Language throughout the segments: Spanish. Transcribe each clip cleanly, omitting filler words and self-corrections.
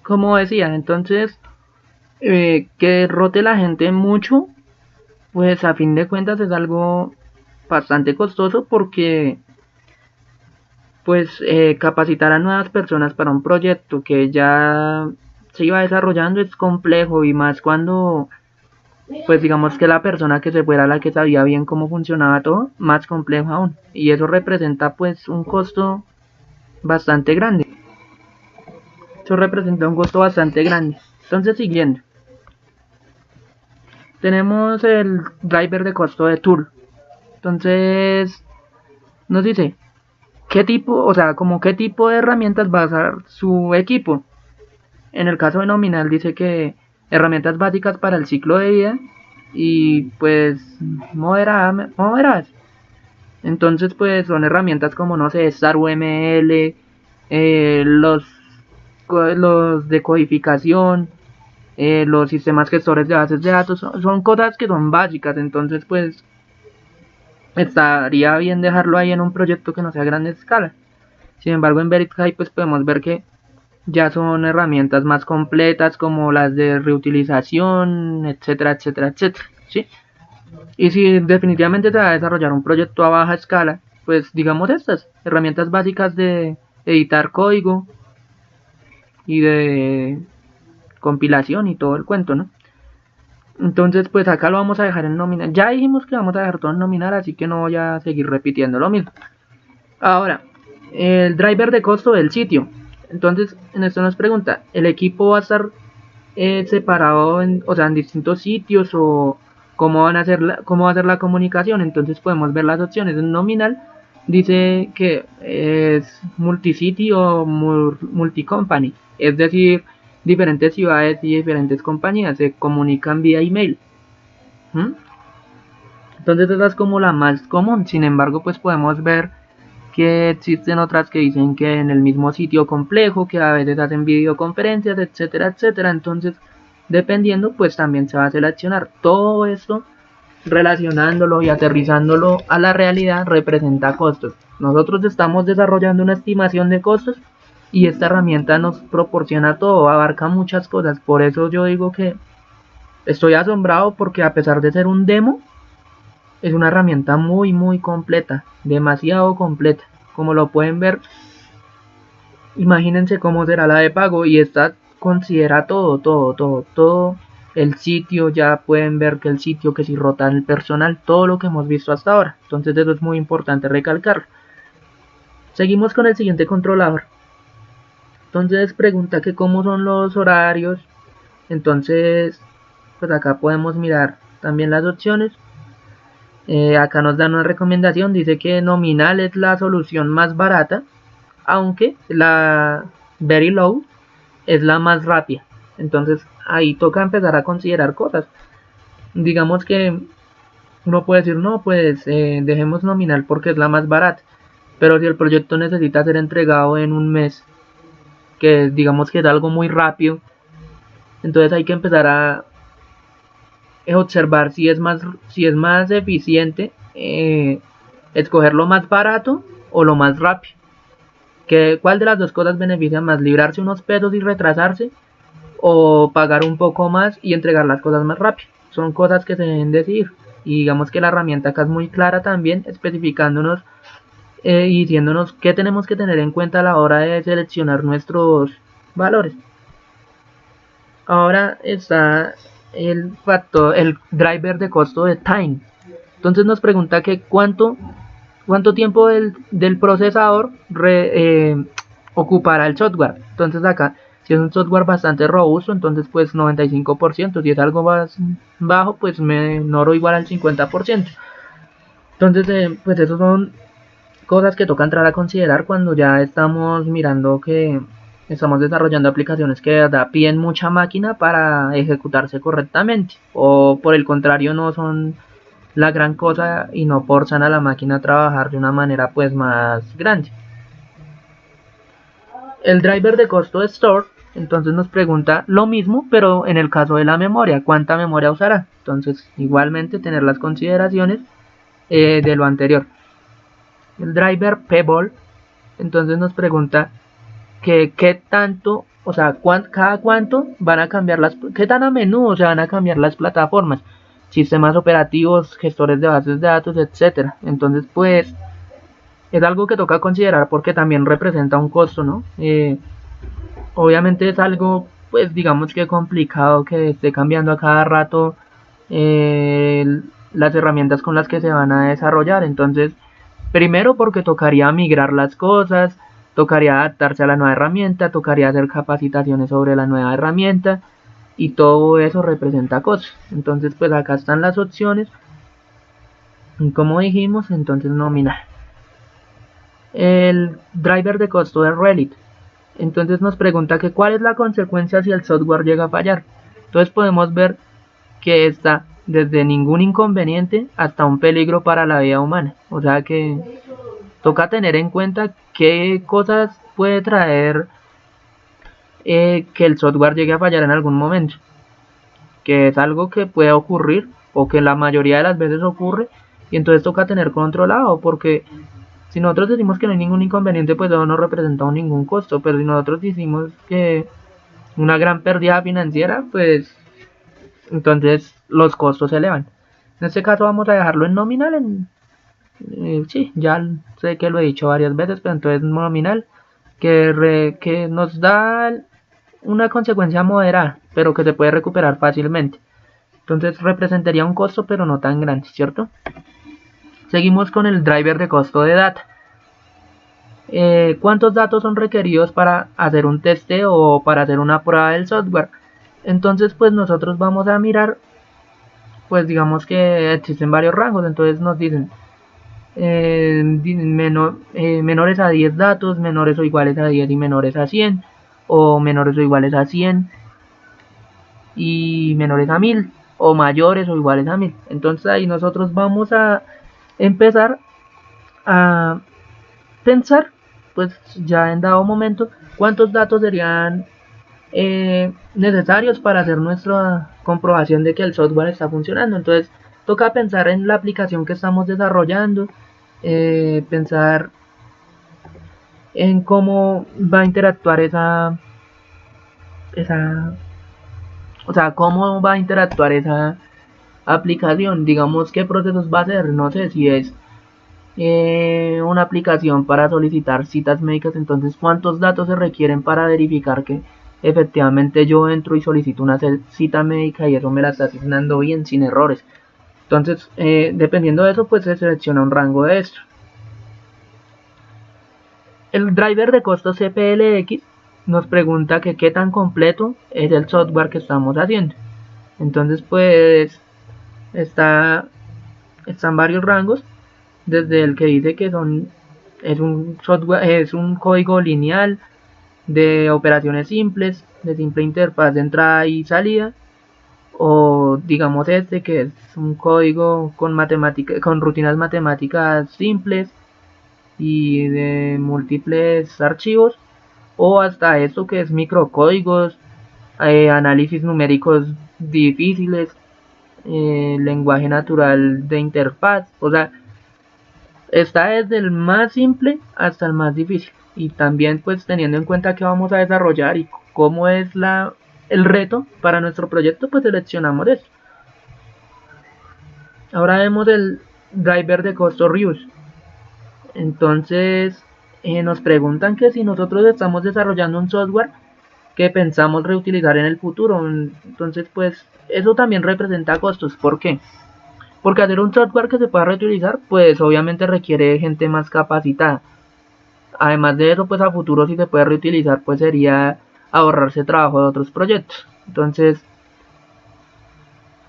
como decía, entonces que rote la gente mucho, pues a fin de cuentas es algo bastante costoso porque pues capacitar a nuevas personas para un proyecto que ya se iba desarrollando es complejo y más cuando pues digamos que la persona que se fuera la que sabía bien cómo funcionaba todo, más complejo aún. Y eso representa pues un costo bastante grande. Eso representa un costo bastante grande. Entonces siguiendo, tenemos el driver de costo de tool. Entonces nos dice qué tipo, o sea, como qué tipo de herramientas va a usar su equipo. En el caso de nominal dice que herramientas básicas para el ciclo de vida y pues moderadas. Entonces pues son herramientas como no sé, StarUML, los de codificación, los sistemas gestores de bases de datos, son cosas que son básicas. Entonces pues estaría bien dejarlo ahí en un proyecto que no sea a gran escala. Sin embargo en Verify pues podemos ver que ya son herramientas más completas como las de reutilización, etcétera, etcétera, etcétera, ¿sí? Y si definitivamente se va a desarrollar un proyecto a baja escala, pues digamos estas herramientas básicas de editar código y de compilación y todo el cuento, ¿no? Entonces pues acá lo vamos a dejar en nominal. Ya dijimos que vamos a dejar todo en nominal, así que no voy a seguir repitiendo lo mismo. Ahora, el driver de costo del sitio. Entonces, en esto nos pregunta, ¿el equipo va a estar separado o sea, en distintos sitios o cómo va a ser la comunicación? Entonces podemos ver las opciones. En nominal dice que es multisity o multicompany, es decir, diferentes ciudades y diferentes compañías se comunican vía email. ¿Mm? Entonces esa es como la más común. Sin embargo, pues podemos ver que existen otras que dicen que en el mismo sitio complejo, que a veces hacen videoconferencias, etcétera, etcétera. Entonces, dependiendo, pues también se va a seleccionar. Todo esto relacionándolo y aterrizándolo a la realidad representa costos. Nosotros estamos desarrollando una estimación de costos y esta herramienta nos proporciona todo, abarca muchas cosas. Por eso yo digo que estoy asombrado porque a pesar de ser un demo, es una herramienta muy muy completa, demasiado completa. Como lo pueden ver, imagínense cómo será la de pago y esta considera todo. El sitio, ya pueden ver que el sitio, que si rotan el personal, todo lo que hemos visto hasta ahora. Entonces eso es muy importante recalcarlo. Seguimos con el siguiente controlador. Entonces pregunta que cómo son los horarios. Entonces pues acá podemos mirar también las opciones. Acá nos dan una recomendación, dice que nominal es la solución más barata, aunque la very low es la más rápida. Entonces ahí toca empezar a considerar cosas. Digamos que uno puede decir, no, pues dejemos nominal porque es la más barata. Pero si el proyecto necesita ser entregado en un mes, que digamos que es algo muy rápido, entonces hay que empezar a observar si es más eficiente escoger lo más barato o lo más rápido. ¿Cuál de las dos cosas beneficia más? ¿Librarse unos pesos y retrasarse? ¿O pagar un poco más y entregar las cosas más rápido? Son cosas que se deben decidir. Y digamos que la herramienta acá es muy clara también, especificándonos y diciéndonos qué tenemos que tener en cuenta a la hora de seleccionar nuestros valores. Ahora está el driver de costo de time. Entonces nos pregunta que cuánto tiempo del procesador ocupará el software. Entonces acá, si es un software bastante robusto, entonces pues 95%. Si es algo más bajo, pues menor o igual al 50%. Entonces, pues esos son cosas que toca entrar a considerar cuando ya estamos mirando que estamos desarrollando aplicaciones que de verdad piden mucha máquina para ejecutarse correctamente, o por el contrario no son la gran cosa y no forzan a la máquina a trabajar de una manera pues más grande. El driver de costo de store entonces nos pregunta lo mismo, pero en el caso de la memoria, ¿cuánta memoria usará? Entonces igualmente tener las consideraciones de lo anterior. El driver Pebble entonces nos pregunta que qué tanto, o sea, cada cuánto van a cambiar qué tan a menudo se van a cambiar las plataformas, sistemas operativos, gestores de bases de datos, etcétera. Entonces, pues, es algo que toca considerar porque también representa un costo, ¿no? Obviamente es algo, pues, digamos que complicado que esté cambiando a cada rato las herramientas con las que se van a desarrollar. Entonces, primero porque tocaría migrar las cosas, tocaría adaptarse a la nueva herramienta, tocaría hacer capacitaciones sobre la nueva herramienta y todo eso representa costos. Entonces, pues acá están las opciones. Y como dijimos, entonces nominar. El driver de costo de Relic. Entonces nos pregunta que cuál es la consecuencia si el software llega a fallar. Entonces podemos ver que está desde ningún inconveniente hasta un peligro para la vida humana. O sea que toca tener en cuenta qué cosas puede traer que el software llegue a fallar en algún momento. Que es algo que puede ocurrir o que la mayoría de las veces ocurre y entonces toca tener controlado porque si nosotros decimos que no hay ningún inconveniente, pues no nos representa ningún costo, pero si nosotros decimos que una gran pérdida financiera, pues entonces los costos se elevan. En este caso vamos a dejarlo en nominal, sí, ya sé que lo he dicho varias veces, pero entonces nominal, que nos da una consecuencia moderada, pero que se puede recuperar fácilmente. Entonces representaría un costo, pero no tan grande, ¿cierto? Seguimos con el driver de costo de data. ¿Cuántos datos son requeridos para hacer un testeo o para hacer una prueba del software? Entonces, pues nosotros vamos a mirar, pues digamos que existen varios rangos, entonces nos dicen menores a 10 datos, menores o iguales a 10 y menores a 100, o menores o iguales a 100 y menores a 1000, o mayores o iguales a 1000. Entonces ahí nosotros vamos a empezar a pensar, pues ya en dado momento, cuántos datos serían necesarios para hacer nuestra comprobación de que el software está funcionando. Entonces toca pensar en la aplicación que estamos desarrollando, pensar en cómo va a interactuar o sea, cómo va a interactuar esa aplicación, digamos qué procesos va a hacer, no sé si es una aplicación para solicitar citas médicas, entonces cuántos datos se requieren para verificar que efectivamente yo entro y solicito una cita médica y eso me la está asignando bien, sin errores. Entonces, dependiendo de eso, pues se selecciona un rango de esto. El driver de costo CPLX nos pregunta que qué tan completo es el software que estamos haciendo. Entonces, pues están varios rangos, desde el que dice que es un software, es un código lineal de operaciones simples, de simple interfaz de entrada y salida, o digamos este que es un código con con rutinas matemáticas simples y de múltiples archivos, o hasta esto que es microcódigos, análisis numéricos difíciles, lenguaje natural de interfaz, o sea, está desde el más simple hasta el más difícil. Y también pues teniendo en cuenta que vamos a desarrollar y cómo es el reto para nuestro proyecto, pues seleccionamos esto. Ahora vemos el driver de costo reuse. Entonces nos preguntan que si nosotros estamos desarrollando un software que pensamos reutilizar en el futuro. Entonces pues eso también representa costos. ¿Por qué? Porque hacer un software que se pueda reutilizar, pues obviamente requiere gente más capacitada. Además de eso, pues a futuro si se puede reutilizar, pues sería ahorrarse trabajo de otros proyectos. Entonces,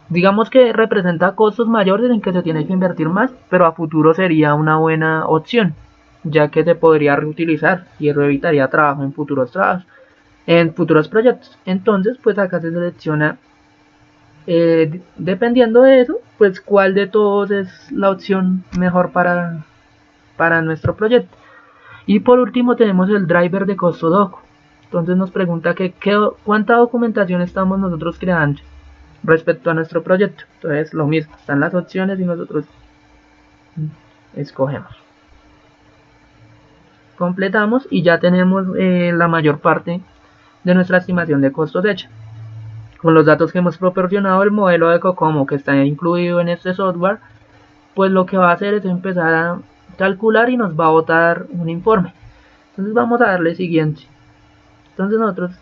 digamos que representa costos mayores en que se tiene que invertir más, pero a futuro sería una buena opción, ya que se podría reutilizar y eso evitaría trabajo en futuros trabajos, en futuros proyectos. Entonces, pues acá se selecciona dependiendo de eso, pues cuál de todos es la opción mejor para nuestro proyecto. Y por último tenemos el driver de costo doc. Entonces nos pregunta que cuánta documentación estamos nosotros creando respecto a nuestro proyecto. Entonces lo mismo, están las opciones y nosotros escogemos. completamos y ya tenemos la mayor parte de nuestra estimación de costos hecha. Con los datos que hemos proporcionado, el modelo de COCOMO que está incluido en este software, pues lo que va a hacer es empezar a calcular y nos va a botar un informe. Entonces vamos a darle siguiente. Entonces nosotros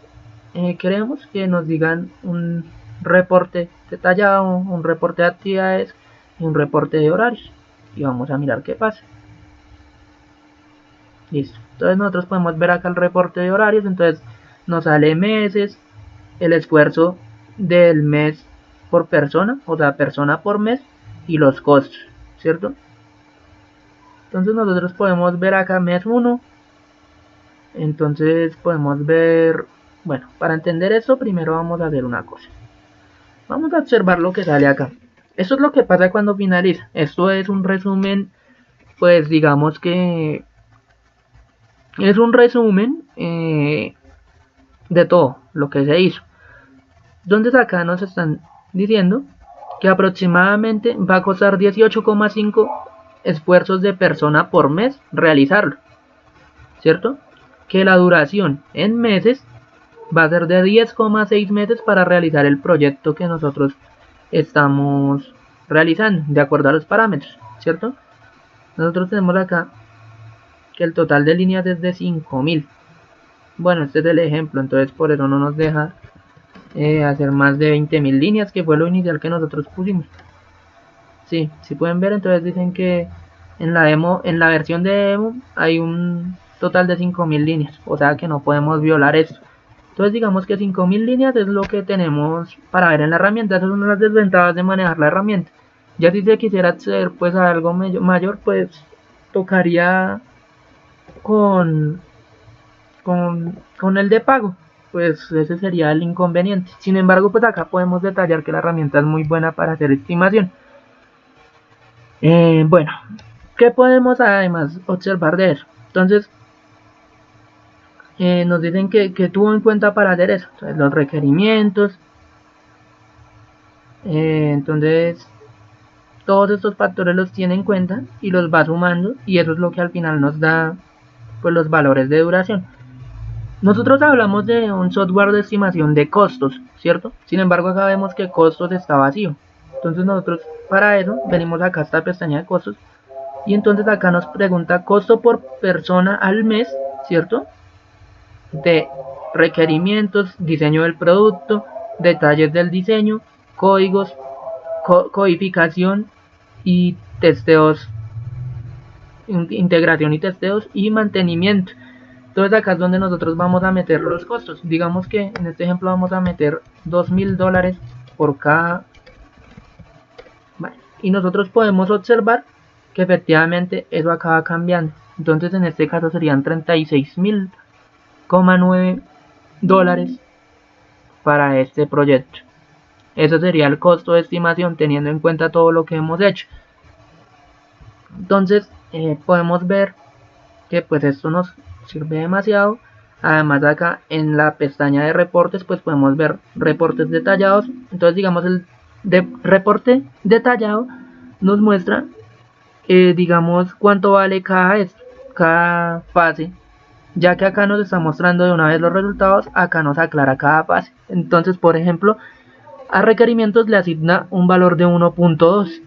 queremos que nos digan un reporte detallado, un reporte de actividades y un reporte de horarios. Y vamos a mirar qué pasa. Listo. Entonces nosotros podemos ver acá el reporte de horarios. Entonces nos sale meses, el esfuerzo del mes por persona, o sea, persona por mes, y los costos, ¿cierto? Entonces nosotros podemos ver acá mes 1. Entonces podemos ver, bueno, para entender esto primero vamos a hacer una cosa. Vamos a observar lo que sale acá. Esto es lo que pasa cuando finaliza. Esto es un resumen, pues digamos que es un resumen de todo lo que se hizo. Entonces acá nos están diciendo que aproximadamente va a costar 18,5 esfuerzos de persona por mes realizarlo, ¿cierto? Que la duración en meses va a ser de 10,6 meses para realizar el proyecto que nosotros estamos realizando, de acuerdo a los parámetros, ¿cierto? Nosotros tenemos acá que el total de líneas es de 5000. Bueno, este es el ejemplo, entonces por eso no nos deja hacer más de 20.000 líneas, que fue lo inicial que nosotros pusimos. Sí, si pueden ver, entonces dicen que en la demo, en la versión de demo hay un total de 5000 líneas, o sea que no podemos violar esto. Entonces digamos que 5000 líneas es lo que tenemos para ver en la herramienta. Esas son las desventajas de manejar la herramienta. Ya si se quisiera acceder pues a algo mayor, pues tocaría con el de pago, pues ese sería el inconveniente. Sin embargo, pues acá podemos detallar que la herramienta es muy buena para hacer estimación. Bueno, ¿qué podemos además observar de eso? Entonces nos dicen que tuvo en cuenta para hacer eso. Entonces, los requerimientos, entonces todos estos factores los tiene en cuenta y los va sumando, y eso es lo que al final nos da pues los valores de duración. Nosotros hablamos de un software de estimación de costos, ¿cierto? Sin embargo, acá vemos que costos está vacío. Entonces nosotros para eso venimos acá a esta pestaña de costos, y entonces acá nos pregunta costo por persona al mes, ¿cierto? De requerimientos, diseño del producto, detalles del diseño, códigos, codificación y testeos, integración y testeos y mantenimiento. Entonces acá es donde nosotros vamos a meter los costos. Digamos que en este ejemplo vamos a meter $2000 por cada. Vale. Y nosotros podemos observar que efectivamente eso acaba cambiando. Entonces en este caso serían 36.000,9 dólares para este proyecto. Eso sería el costo de estimación teniendo en cuenta todo lo que hemos hecho. Entonces podemos ver que pues esto nos sirve demasiado. Además acá en la pestaña de reportes pues podemos ver reportes detallados. Entonces digamos el reporte detallado nos muestra digamos cuánto vale cada fase, ya que acá nos está mostrando de una vez los resultados. Acá nos aclara cada fase. Entonces por ejemplo a requerimientos le asigna un valor de 1.2,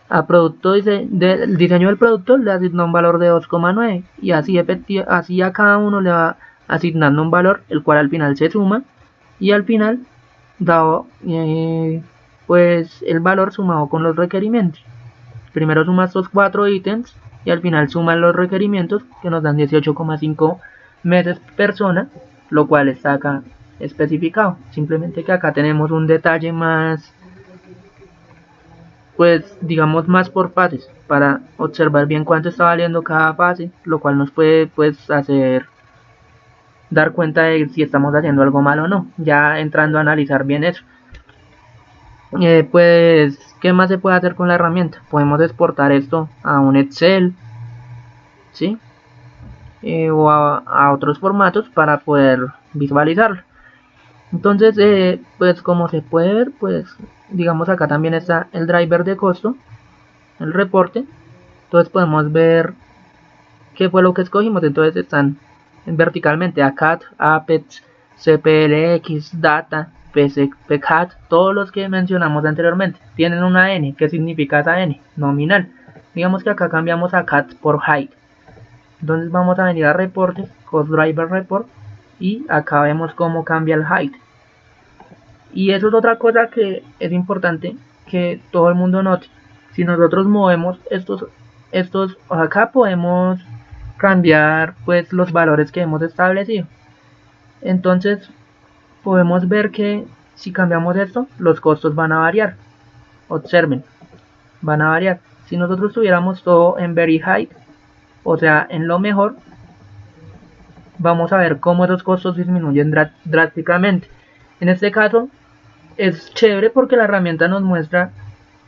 a producto del diseño del producto le asigna un valor de 2,9, y así a cada uno le va asignando un valor, el cual al final se suma, y al final dado pues el valor sumado con los requerimientos. Primero suma estos 4 ítems y al final suma los requerimientos, que nos dan 18,5 meses persona, lo cual está acá especificado. Simplemente que acá tenemos un detalle más, pues digamos más por fases, para observar bien cuánto está valiendo cada fase, lo cual nos puede pues hacer dar cuenta de si estamos haciendo algo mal o no, ya entrando a analizar bien eso. Pues ¿qué más se puede hacer con la herramienta? Podemos exportar esto a un Excel, ¿sí? O a otros formatos para poder visualizarlo. Entonces pues como se puede ver, pues digamos acá también está el driver de costo, el reporte. Entonces podemos ver ¿Qué fue lo que escogimos? Entonces están verticalmente ACAD, Apex, CPLX, Data, PCAD, todos los que mencionamos anteriormente. Tienen una N. ¿Qué significa esa N? Nominal. Digamos que acá cambiamos ACAD por height. Entonces vamos a venir a reportes, Cost Driver Report, y acá vemos cómo cambia el height. Y eso es otra cosa que es importante que todo el mundo note. Si nosotros movemos estos acá podemos cambiar pues los valores que hemos establecido. Entonces podemos ver que si cambiamos esto, los costos van a variar. Observen, van a variar. Si nosotros tuviéramos todo en very high, o sea, en lo mejor, vamos a ver cómo esos costos disminuyen drásticamente. En este caso, es chévere porque la herramienta nos muestra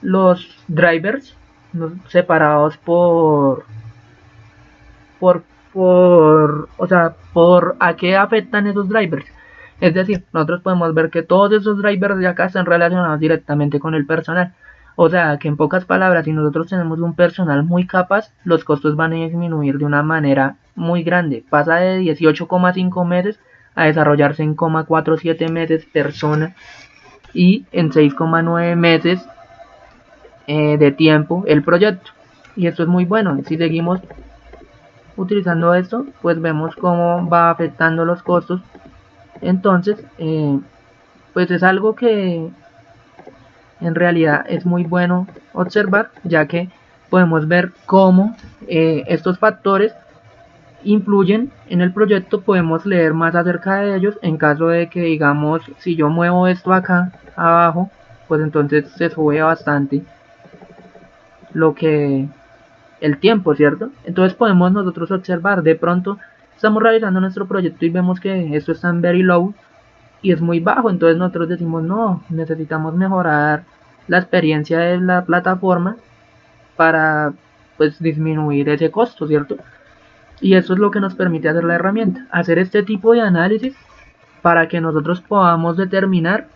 los drivers separados por a qué afectan esos drivers. Es decir, nosotros podemos ver que todos esos drivers de acá están relacionados directamente con el personal. O sea, que en pocas palabras, si nosotros tenemos un personal muy capaz, los costos van a disminuir de una manera muy grande. Pasa de 18,5 meses a desarrollarse en 0,47 meses persona y en 6,9 meses de tiempo el proyecto. Y esto es muy bueno. Si seguimos utilizando esto, pues vemos cómo va afectando los costos. Entonces, pues es algo que en realidad es muy bueno observar, ya que podemos ver cómo estos factores influyen en el proyecto. Podemos leer más acerca de ellos en caso de que, digamos, si yo muevo esto acá abajo, pues entonces se sube bastante lo que el tiempo, ¿cierto? Entonces podemos nosotros observar, de pronto estamos realizando nuestro proyecto y vemos que esto está en very low y es muy bajo, entonces nosotros decimos no, necesitamos mejorar la experiencia de la plataforma para pues disminuir ese costo, ¿cierto? Y eso es lo que nos permite hacer la herramienta, hacer este tipo de análisis para que nosotros podamos determinar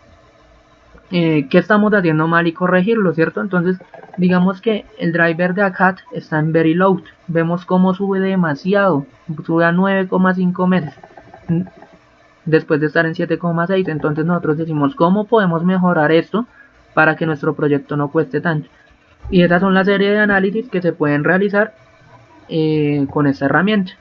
qué estamos haciendo mal y corregirlo, ¿cierto? Entonces digamos que el driver de ACAD está en very low, vemos cómo sube demasiado, sube a 9,5 meses después de estar en 7,6. Entonces nosotros decimos cómo podemos mejorar esto para que nuestro proyecto no cueste tanto. Y esas son la serie de análisis que se pueden realizar con esta herramienta.